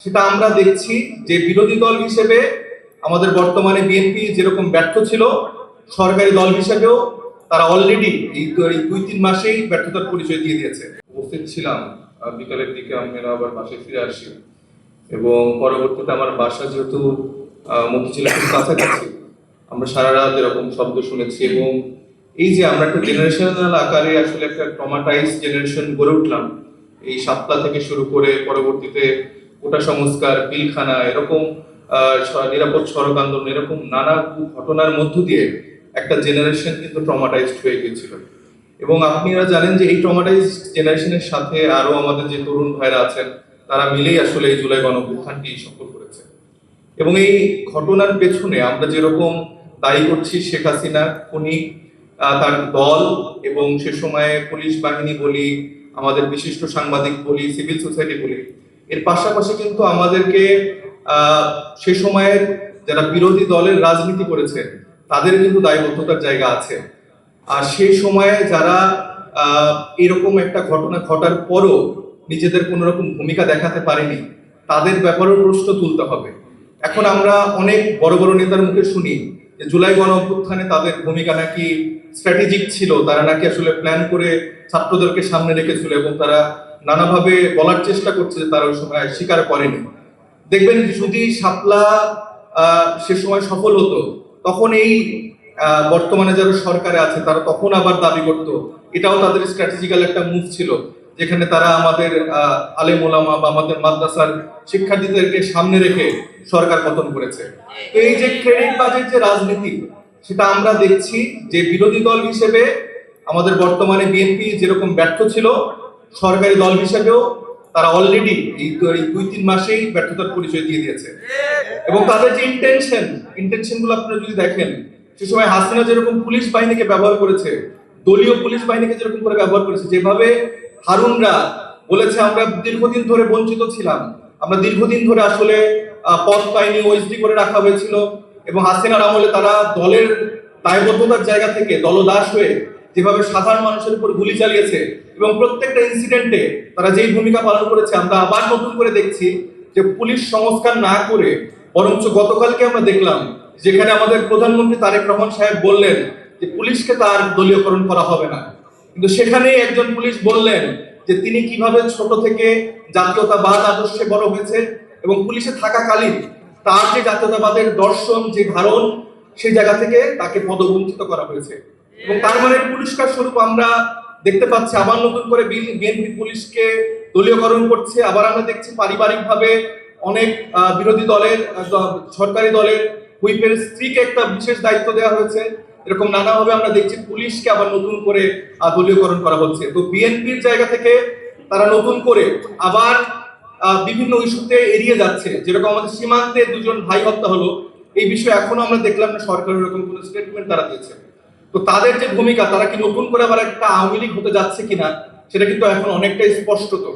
সেটা আমরা দেখছি যে বিরোধী দল হিসেবে আমাদের বর্তমানে বিএনপি যেরকম ব্যর্থ ছিল, সরকারি দল হিসেবেও তারা অলরেডি এই 2-3 মাসেই ব্যর্থতার পরিচয় দিয়ে দিয়েছে। উপস্থিত ছিলাম, বিকালের দিকে আমরা আবার বাসায় ফিরে আসি এবং পরবর্তীতে আমার বাসা যেহেতু মতিঝিলের খুব কাছাকাছি, আমরা সারা রাত এরকম শব্দ শুনেছি এবং এই যে আমরা একটা জেনারেশনাল আকারে আসলে একটা ট্রমাটাইজ জেনারেশন গড়ে উঠলাম, এই সাতটা থেকে শুরু করে পরবর্তীতে কোটা সংস্কার, পিলখানা, এরকম নিরাপদ সড়ক আন্দোলন, এরকম নানা ঘটনার মধ্য দিয়ে একটা জেনারেশন কিন্তু ট্রমাটাইজড হয়ে গিয়েছিল। এবং আপনারা জানেন যে এই ট্রমাটাইজড জেনারেশনের সাথে আরো আমাদের যে তরুণ ভাইরা আছেন, তারা মিলেই আসলে এই জুলাই গণঅভ্যুত্থানটি সফল করেছে। এবং এই ঘটনার পেছনে আমরা যেরকম দায়ী করছি শেখ হাসিনা, উনি তার দল এবং সে সময়ে পুলিশ বাহিনী বলি, আমাদের বিশিষ্ট সাংবাদিক বলি, সিভিল সোসাইটি বলি, এর পাশাপাশি কিন্তু আমাদেরকে সে সময়ের যারা বিরোধী দলের রাজনীতি করেছে তাদের কিন্তু দায়বদ্ধতার জায়গা আছে। আর সেই সময়ে যারা এরকম একটা ঘটনা ঘটার পরও নিজেদের কোন রকম ভূমিকা দেখাতে পারেনি, তাদের ব্যাপারেও প্রশ্ন তুলতে হবে। এখন আমরা অনেক বড় বড় নেতার মুখে শুনি যে জুলাই গণঅভ্যুত্থানে তাদের ভূমিকা নাকি স্ট্র্যাটেজিক ছিল, তারা নাকি আসলে প্ল্যান করে ছাত্রদেরকে সামনে রেখেছিল এবং তারা নানাভাবে বলার চেষ্টা করছে যে তারা ওই সময় স্বীকার করেনি। দেখবেন যদি শাপলা সে সময় সফল হতো, তখন এই বর্তমানে যারা সরকারে আছে তারা তখন আবার দাবি করতো এটাও তাদের স্ট্র্যাটেজিক্যাল একটা মুভ ছিল, যেখানে তারা আমাদের আলেম ওলামা বা আমাদের মাদ্রাসার শিক্ষার্থীদেরকে সামনে রেখে সরকার পতন করেছে। তো এই যে ক্রেডিট বাজেট যে রাজনীতি, সেটা আমরা দেখছি যে বিরোধী দল হিসেবে আমাদের বর্তমানে বিএনপি যেরকম ব্যর্থ ছিল, সরকারি দল হিসেবেও তারা অলরেডি এই 2-3 মাসেই ব্যর্থতার পরিচয় দিয়ে দিয়েছে। এবং তাদের যে ইন্টেনশন গুলো আপনারা যদি দেখেন, সে সময় হাসিনা যেরকম পুলিশ বাহিনীকে ব্যবহার করেছে, দলীয় পুলিশ বাহিনীকে যেরকম করে ব্যবহার করেছে, যেভাবে হারুনরা বলেছে আমরা দীর্ঘদিন ধরে বঞ্চিত ছিলাম, আমরা দীর্ঘদিন ধরে আসলে পদ পাইনি, ওএসডি করে রাখা হয়েছিল, এবং হাসিনার আমলে তারা দলের দায়বদ্ধতার জায়গা থেকে দলদাস হয়ে যেভাবে সাধারণ মানুষের উপর গুলি চালিয়েছে এবং প্রত্যেকটা ইনসিডেন্টে তারা যেই ভূমিকা পালন করেছে, আমরা আবার নতুন করে দেখছি যে পুলিশ সংস্কার না করে বরঞ্চ গতকালকে আমরা দেখলাম যেখানে আমাদের প্রধানমন্ত্রী তারেক রহমান সাহেব বললেন যে পুলিশকে তার দলীয়করণ করা হবে না, কিন্তু সেখানেই একজন পুলিশ বললেন যে তিনি কিভাবে ছোট থেকে জাতীয়তাবাদ আদর্শে বড় হয়েছে এবং পুলিশে থাকাকালীন তার যে জাতীয়তাবাদের দর্শন, যে ধারণ, সেই জায়গা থেকে তাকে পদবঞ্চিত করা হয়েছে। এবং তার মানে পুরস্কার স্বরূপ আমরা দেখতে পাচ্ছি আবার নতুন করে বিএনপি পুলিশকে দলীয়করণ করছে। আবার আমরা দেখছি পারিবারিকভাবে অনেক বিরোধী দলের, সরকারি দলের হুইপের স্ত্রীকে একটা বিশেষ দায়িত্ব দেওয়া হয়েছে। এরকম নানাভাবে আমরা দেখছি পুলিশকে আবার নতুন করে দলীয়করণ করা হচ্ছে। তো বিএনপির জায়গা থেকে তারা নতুন করে আবার বিভিন্ন ইস্যুতে এড়িয়ে যাচ্ছে। যেরকম আমাদের সীমান্তে 2 জন ভাই হত্যা হলো, এই বিষয়ে এখনো আমরা দেখলাম না সরকারের এরকম কোনো স্টেটমেন্ট তারা দিয়েছে। তো তাদের যে ভূমিকা, তারা কি নতুন করে আবার একটা আওয়ামী লীগ হতে যাচ্ছে কিনা, সেটা কিন্তু এখন অনেকটাই স্পষ্ট। তো